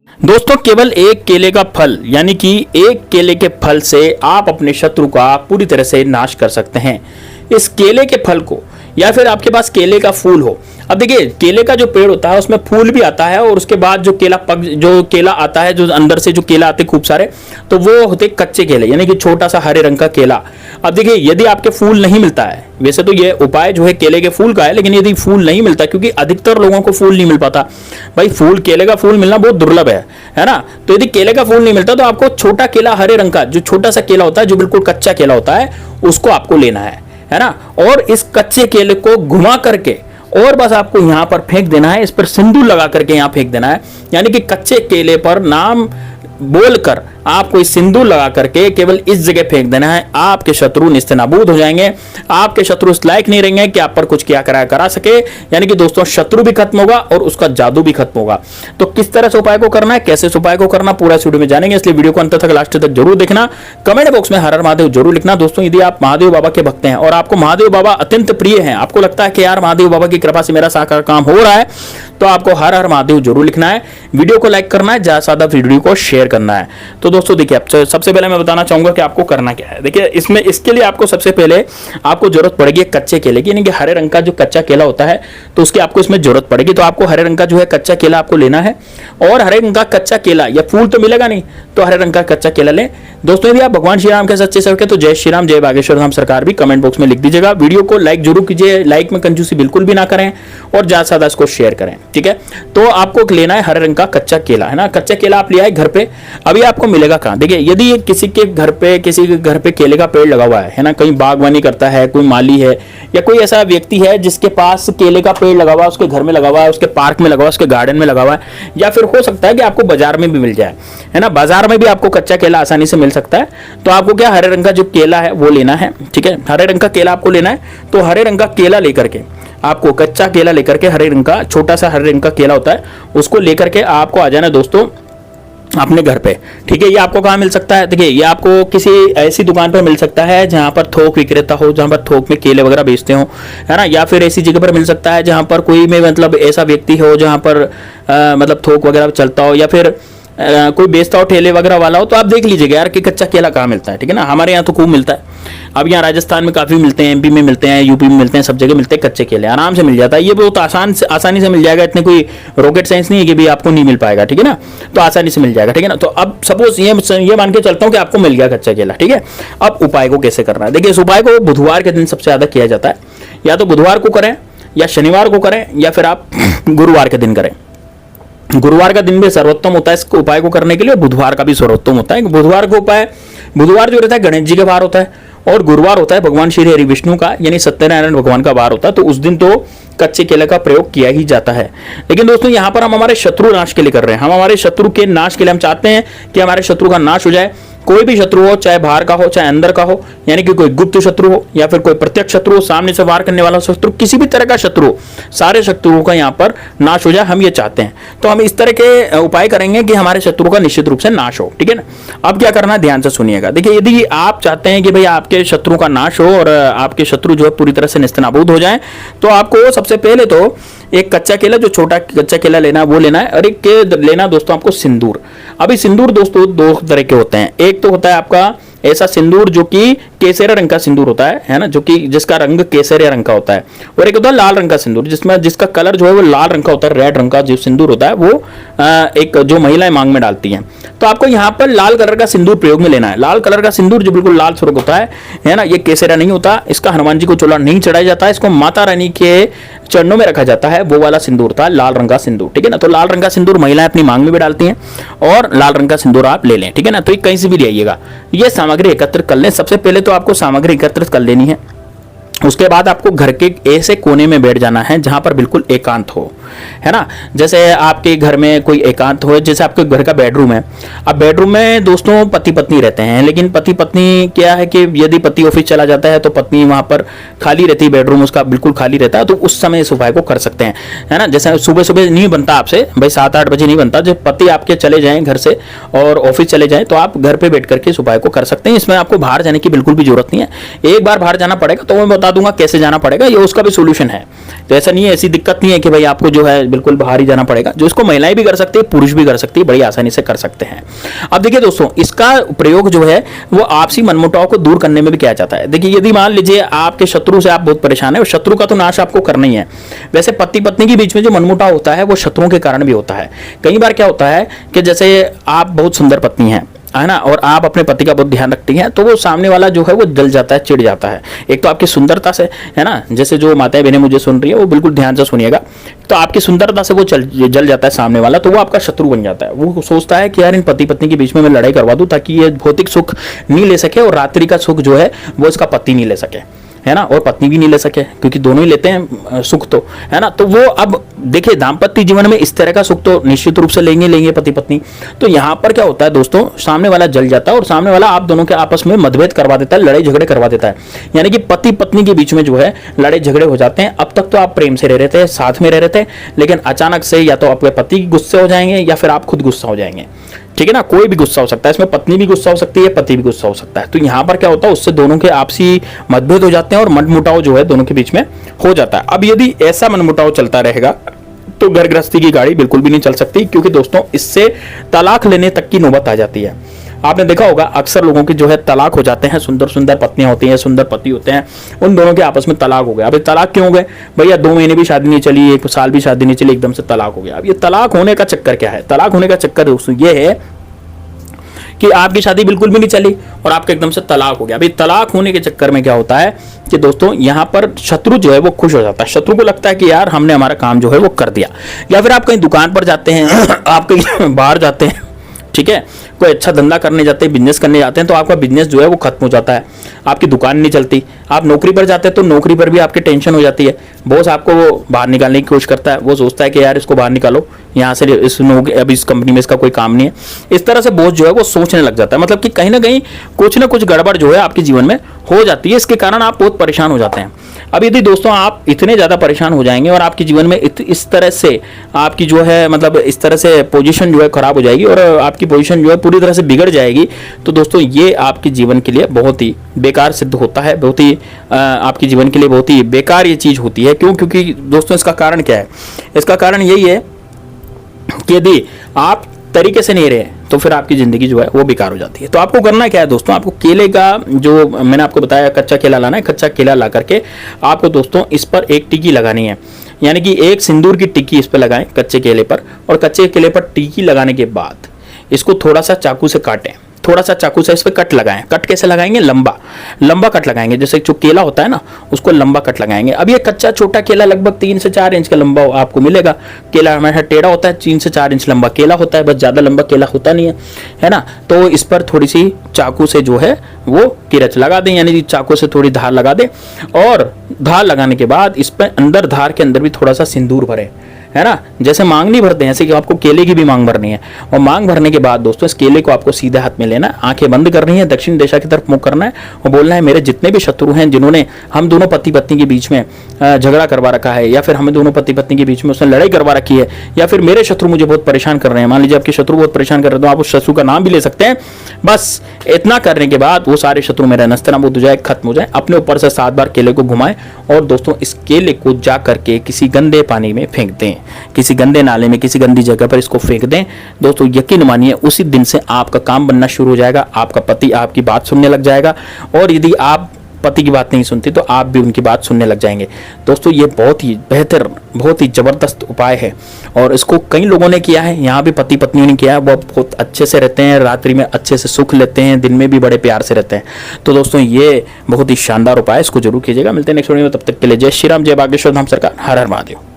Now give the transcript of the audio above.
दोस्तों केवल एक केले का फल यानी कि एक केले के फल से आप अपने शत्रु का पूरी तरह से नाश कर सकते हैं। इस केले के फल को या फिर आपके पास केले का फूल हो। अब देखिए केले का जो पेड़ होता है उसमें फूल भी आता है और उसके बाद जो केला आता है, जो अंदर से जो केला आते खूब सारे, तो वो होते कच्चे केले यानी कि छोटा सा हरे रंग का केला। अब देखिए यदि आपके फूल नहीं मिलता है, वैसे तो ये उपाय जो है केले के फूल का है, लेकिन यदि फूल नहीं मिलता, क्योंकि अधिकतर लोगों को फूल नहीं मिल पाता भाई, फूल केले का फूल मिलना बहुत दुर्लभ है ना। तो यदि केले का फूल नहीं मिलता तो आपको छोटा केला हरे रंग का जो छोटा सा केला होता है, जो बिल्कुल कच्चा केला होता है, उसको आपको लेना है ना। और इस कच्चे केले को घुमा करके और बस आपको यहां पर फेंक देना है, इस पर सिंदूर लगा करके यहां फेंक देना है। यानी कि कच्चे केले पर नाम बोलकर आपको इस सिंदूर लगा करके केवल इस जगह फेंक देना है। आपके शत्रु निस्तेनाबूद हो जाएंगे, आपके शत्रु इस लायक नहीं रहेंगे कि आप पर कुछ किया करा सके। यानी कि दोस्तों शत्रु भी खत्म होगा और उसका जादू भी खत्म होगा। तो किस तरह से उपाय को करना है, कैसे इस उपाय को करना, पूरा वीडियो में जानेंगे, इसलिए वीडियो को अंत तक लास्ट तक जरूर देखना। कमेंट बॉक्स में हर हर महादेव जरूर लिखना। दोस्तों यदि आप महादेव बाबा के भक्त हैं और आपको महादेव बाबा अत्यंत प्रिय हैं, आपको लगता है कि यार महादेव बाबा की कृपा से मेरा साकार काम हो रहा है, तो आपको हर हर महादेव जरूर लिखना है, वीडियो को लाइक करना है, ज्यादा से ज्यादा वीडियो को शेयर करना है। तो दोस्तों देखिए सबसे पहले मैं बताना चाहूंगा कि आपको करना क्या है। देखिए इसके लिए आपको सबसे पहले आपको जरूरत पड़ेगी कच्चे केले की, यानी कि हरे रंग का जो कच्चा केला होता है, तो उसकी आपको इसमें जरूरत पड़ेगी। तो आपको हरे रंग का जो है कच्चा केला आपको लेना है, और हरे रंग का कच्चा केला, या फूल तो मिलेगा नहीं, तो हरे रंग का कच्चा केला लें। दोस्तों यदि आप भगवान श्री राम के सच्चे सेवक हैं तो जय श्री राम, जय बागेश्वर धाम सरकार भी कमेंट बॉक्स में लिख दीजिएगा। वीडियो को लाइक जरूर कीजिए, लाइक में कंजूसी बिल्कुल भी ना करें, और ज्यादा से ज्यादा इसको शेयर करें, ठीक है। तो आपको लेना है हरे रंग का कच्चा केला, है ना। कच्चा केला आप ले आए घर पे। अभी आपको मिलेगा कहां, देखिए यदि किसी के घर पे केले का पेड़ लगा हुआ है ना, कहीं बागवानी करता है, कोई माली है या कोई ऐसा व्यक्ति है जिसके पास केले का पेड़ लगा हुआ है, उसके घर में लगा हुआ है, उसके पार्क में लगा हुआ है, उसके गार्डन में लगा हुआ है, या फिर हो सकता है कि आपको बाजार में भी मिल जाए, है ना। बाजार में भी आपको कच्चा केला आसानी से मिल सकता है। तो आपको क्या हरे रंग का जो केला है वो लेना है, ठीक है। हरे रंग का केला आपको लेना है। तो हरे रंग का केला लेकर के आपको, कच्चा केला लेकर के, हरे रंग का छोटा सा हरे रंग का केला होता है, उसको लेकर के आपको आ जाना दोस्तों अपने घर पे, ठीक है। ये आपको कहाँ मिल सकता है, देखिए ये आपको किसी ऐसी दुकान पर मिल सकता है जहां पर थोक विक्रेता हो, जहां पर थोक में केले वगैरह बेचते हो, है ना। या फिर ऐसी जगह पर मिल सकता है जहां पर कोई में मतलब ऐसा व्यक्ति हो जहां पर मतलब थोक वगैरह चलता हो, या फिर कोई बेचता हो, ठेले वगैरह वाला हो। तो आप देख लीजिएगा यार कि कच्चा केला कहाँ मिलता है, ठीक है ना। हमारे यहाँ तो खूब मिलता है। अब यहाँ राजस्थान में काफी मिलते हैं, एमपी में मिलते हैं, यूपी में मिलते हैं, सब जगह मिलते हैं कच्चे केले, आराम से मिल जाता है। ये बहुत आसानी से मिल जाएगा, इतने कोई रॉकेट साइंस नहीं है कि भी आपको नहीं मिल पाएगा, ठीक है ना। तो आसानी से मिल जाएगा, ठीक है ना। तो अब सपोज ये मान के चलता हूँ कि आपको मिल गया कच्चा केला, ठीक है। अब उपाय को कैसे करना है, देखिए इस उपाय को बुधवार के दिन सबसे ज्यादा किया जाता है। या तो बुधवार को करें, या शनिवार को करें, या फिर आप गुरुवार के दिन करें। गुरुवार का दिन भी सर्वोत्तम होता है इसको उपाय को करने के लिए, बुधवार का भी सर्वोत्तम होता है। बुधवार को उपाय, बुधवार जो रहता है गणेश जी का वार होता है, और गुरुवार होता है भगवान श्री हरि विष्णु का, यानी सत्यनारायण भगवान का वार होता है। तो उस दिन तो कच्चे केले का प्रयोग किया ही जाता है। लेकिन दोस्तों यहाँ पर हम हमारे शत्रु नाश के लिए कर रहे हैं। हम हमारे शत्रु के नाश के लिए हम चाहते हैं कि हमारे शत्रु का नाश हो जाए। कोई भी शत्रु हो, चाहे बाहर का हो चाहे अंदर का हो, यानी कि कोई गुप्त शत्रु हो या फिर कोई प्रत्यक्ष शत्रु हो, सामने से वार करने वाला शत्रु, किसी भी तरह का शत्रु हो, सारे शत्रुओं का यहाँ पर नाश हो जाए, हम ये चाहते हैं। तो हम इस तरह के उपाय करेंगे कि हमारे शत्रु का निश्चित रूप से नाश हो, ठीक है ना। अब क्या करना है ध्यान से सुनिएगा। देखिए यदि आप चाहते हैं कि भाई आपके शत्रु का नाश हो और आपके शत्रु जो है पूरी तरह से नेस्तनाबूद हो जाए, तो आपको सबसे पहले तो एक कच्चा केला, जो छोटा कच्चा केला लेना है वो लेना है, और एक लेना दोस्तों आपको सिंदूर। अभी सिंदूर दोस्तों दो तरह के होते हैं। एक तो होता है आपका ऐसा सिंदूर जो कि केसरिया रंग का सिंदूर होता है ना, जो कि जिसका रंग केसरिया रंग का होता है, और एक होता है लाल रंग का सिंदूर जिसका कलर जो है वो लाल रंग का होता है। रेड रंग का जो सिंदूर होता है वो एक जो महिलाएं मांग में डालती हैं। तो आपको यहाँ पर लाल कलर का सिंदूर प्रयोग में लेना है। लाल कलर का सिंदूर जो बिल्कुल लाल स्वरूप होता है ना, ये केसरिया नहीं होता, इसका हनुमान जी को चोला नहीं चढ़ाया जाता है, इसको माता रानी के चरणों में रखा जाता है। वो वाला सिंदूर था लाल रंग का सिंदूर, ठीक है ना। तो लाल रंग का सिंदूर महिलाएं अपनी मांग में भी डालती हैं, और लाल रंग का सिंदूर आप ले लें, ठीक है ना। तो कहीं से भी ले आइएगा। ये सामग्री एकत्रित कर लें। सबसे पहले तो आपको सामग्री एकत्रित कर लेनी है। उसके बाद आपको घर के ऐसे कोने में बैठ जाना है जहां पर बिल्कुल एकांत हो, है ना। जैसे आपके घर में कोई एकांत हो, जैसे आपके घर का बेडरूम है। अब बेडरूम में दोस्तों पति पत्नी रहते हैं, लेकिन पति पत्नी क्या है कि यदि पति ऑफिस चला जाता है तो पत्नी वहां पर खाली रहती है, बेडरूम उसका बिल्कुल खाली रहता है। तो उस समय इस उपाय को कर सकते हैं, है ना। जैसे सुबह सुबह नहीं बनता आपसे, भाई 7-8 बजे नहीं बनता, जब पति आपके चले जाएं घर से और ऑफिस चले जाएं, तो आप घर पे बैठ करके इस उपाय को कर सकते हैं। इसमें आपको बाहर जाने की बिल्कुल भी जरूरत नहीं है। एक बार बाहर जाना पड़ेगा, तो मैं बता दूंगा कैसे जाना पड़ेगा, ये उसका भी सोल्यूशन है। तो ऐसा नहीं है, ऐसी दिक्कत नहीं है कि भाई आपको जो है बिल्कुल बाहर ही जाना पड़ेगा। जो इसको महिलाएं भी कर सकती है, पुरुष भी कर सकती है, बड़ी आसानी से कर सकते हैं। अब देखिए दोस्तों, इसका प्रयोग जो है वो आपसी मनमुटाव को दूर करने में भी किया जाता है। देखिए यदि मान लीजिए आपके शत्रु से आप बहुत परेशान है, और शत्रु का तो नाश आपको करना ही है। वैसे पति पत्नी के बीच में जो मनमुटाव होता है वो शत्रुओं के कारण भी होता है। कई बार क्या होता है कि जैसे आप बहुत सुंदर पत्नी है ना, और आप अपने पति का बहुत ध्यान रखती हैं, तो वो सामने वाला जो है वो जल जाता है, चिढ़ जाता है। एक तो आपकी सुंदरता से, है ना, जैसे जो माताएं बहनें मुझे सुन रही है वो बिल्कुल ध्यान से सुनिएगा, तो आपकी सुंदरता से वो जल जाता है सामने वाला, तो वो आपका शत्रु बन जाता है। वो सोचता है कि यार इन पति पत्नी के बीच में मैं लड़ाई करवा दूं ताकि ये भौतिक सुख नहीं ले सके और रात्रि का सुख जो है वो इसका पति नहीं ले सके, है ना, और पत्नी भी नहीं ले सके, क्योंकि दोनों ही लेते हैं सुख, तो है ना। तो वो अब देखिए दाम्पत्य जीवन में इस तरह का सुख तो निश्चित रूप से लेंगे पति पत्नी। तो यहाँ पर क्या होता है दोस्तों, सामने वाला जल जाता है और सामने वाला आप दोनों के आपस में मतभेद करवा देता है, लड़ाई झगड़े करवा देता है। यानी कि पति पत्नी के बीच में जो है लड़ाई झगड़े हो जाते हैं। अब तक तो आप प्रेम से रह रहे थे, साथ में रह रहे थे, लेकिन अचानक से या तो आपके पति गुस्से हो जाएंगे या फिर आप खुद गुस्सा हो जाएंगे, ठीक है ना। कोई भी गुस्सा हो सकता है, इसमें पत्नी भी गुस्सा हो सकती है, पति भी गुस्सा हो सकता है। तो यहाँ पर क्या होता है, उससे दोनों के आपसी मतभेद हो जाते हैं और मनमुटाव जो है दोनों के बीच में हो जाता है। अब यदि ऐसा मनमुटाव चलता रहेगा तो घर गृहस्थी की गाड़ी बिल्कुल भी नहीं चल सकती, क्योंकि दोस्तों इससे तलाक लेने तक की नौबत आ जाती है। आपने देखा होगा अक्सर लोगों की जो है तलाक हो जाते हैं, सुंदर सुंदर पत्नियां होती हैं, सुंदर पति होते हैं, उन दोनों के आपस में तलाक हो गया। अब तलाक क्यों हो गए भैया, 2 महीने भी शादी नहीं चली, 1 साल भी शादी नहीं चली, एकदम से तलाक हो गया। अब ये तलाक होने का चक्कर क्या है? तलाक होने का चक्कर दोस्तों ये है कि आपकी शादी बिल्कुल भी नहीं चली और आपका एकदम से तलाक हो गया। अभी तलाक होने के चक्कर में क्या होता है कि दोस्तों यहाँ पर शत्रु जो है वो खुश हो जाता है। शत्रु को लगता है कि यार हमने हमारा काम जो है वो कर दिया। या फिर आप कहीं दुकान पर जाते हैं आप कहीं बाहर जाते हैं, ठीक है, कोई अच्छा धंधा करने जाते हैं, बिजनेस करने जाते हैं, तो आपका बिजनेस जो है वो खत्म हो जाता है, आपकी दुकान नहीं चलती। आप नौकरी पर जाते हैं तो नौकरी पर भी आपकी टेंशन हो जाती है, बॉस आपको वो बाहर निकालने की कोशिश करता है, वो सोचता है कि यार इसको बाहर निकालो यहाँ से, अभी इस कंपनी में इसका कोई काम नहीं है। इस तरह से बॉस जो है वो सोचने लग जाता है, मतलब कि कहीं ना कहीं कुछ ना कुछ गड़बड़ जो है आपके जीवन में हो जाती है। इसके कारण आप बहुत परेशान हो जाते हैं। अब यदि दोस्तों आप इतने ज़्यादा परेशान हो जाएंगे और आपके जीवन में इस तरह से आपकी जो है मतलब इस तरह से पोजीशन जो है खराब हो जाएगी और आपकी पोजीशन जो है पूरी तरह से बिगड़ जाएगी, तो दोस्तों ये आपके जीवन के लिए बहुत ही बेकार सिद्ध होता है, बहुत ही आपके जीवन के लिए बहुत ही बेकार ये चीज़ होती है। क्यों? क्योंकि दोस्तों इसका कारण क्या है? इसका कारण यही है कि यदि आप तरीके से नहीं रहे तो फिर आपकी ज़िंदगी जो है वो बेकार हो जाती है। तो आपको करना क्या है दोस्तों, आपको केले का जो मैंने आपको बताया कच्चा केला लाना है। कच्चा केला ला करके आपको दोस्तों इस पर एक टिक्की लगानी है, यानी कि एक सिंदूर की टिक्की इस पर लगाएं कच्चे केले पर। और कच्चे केले पर टिक्की लगाने के बाद इसको थोड़ा सा चाकू से काटें, थोड़ा सा चाकू से इस पर कट लगाएं। कट कैसे लगाएंगे? लंबा लंबा कट लगाएंगे, जैसे जो केला होता है ना उसको लंबा कट लगाएंगे। अब ये कच्चा छोटा केला लगभग 3 से 4 इंच का लंबा आपको मिलेगा। केला हमारे टेढ़ा होता है, 3 से 4 इंच लंबा केला होता है, बस ज़्यादा लंबा केला होता नहीं है ना। तो इस पर थोड़ी सी चाकू से जो है वो किरच लगा दें, यानी चाकू से थोड़ी धार लगा दें। और धार लगाने के बाद इस पर अंदर धार के अंदर भी थोड़ा सा सिंदूर भरें, है ना, जैसे मांग नहीं भरते हैं ऐसे कि आपको केले की भी मांग भरनी है। और मांग भरने के बाद दोस्तों इस केले को आपको सीधे हाथ में लेना, आंखें बंद करनी है, दक्षिण दिशा की तरफ मुंह करना है और बोलना है मेरे जितने भी शत्रु हैं जिन्होंने हम दोनों पति पत्नी के बीच में झगड़ा करवा रखा है, या फिर हमें दोनों पति पत्नी के बीच में उसने लड़ाई करवा रखी है, या फिर मेरे शत्रु मुझे बहुत परेशान कर रहे हैं। मान लीजिए आपके शत्रु बहुत परेशान कर रहे हैं तो आप उस शत्रु का नाम भी ले सकते हैं। बस इतना करने के बाद वो सारे शत्रु मेरा नस्तनाबूद हो जाए, खत्म हो जाए। अपने ऊपर से 7 बार केले को घुमाएं और दोस्तों इस केले को जा करके किसी गंदे पानी में फेंक दें, किसी गंदे नाले में, किसी गंदी जगह पर इसको फेंक दें। दोस्तों यकीन मानिए उसी दिन से आपका काम बनना शुरू हो जाएगा, आपका पति आपकी बात सुनने लग जाएगा। और यदि आप पति की बात नहीं सुनते तो आप भी उनकी बात सुनने लग जाएंगे। दोस्तों ये बहुत ही बेहतर, बहुत ही जबरदस्त उपाय है और इसको कई लोगों ने किया है, यहाँ भी पति पत्नियों ने किया है। वो बहुत अच्छे से रहते हैं, रात्रि में अच्छे से सुख लेते हैं, दिन में भी बड़े प्यार से रहते हैं। तो दोस्तों ये बहुत ही शानदार उपाय, इसको जरूर कीजिएगा। मिलते हैं नेक्स्ट वीडियो में, तब तक के लिए जय श्री राम, जय बागेश्वर धाम सरकार, हर हर महादेव।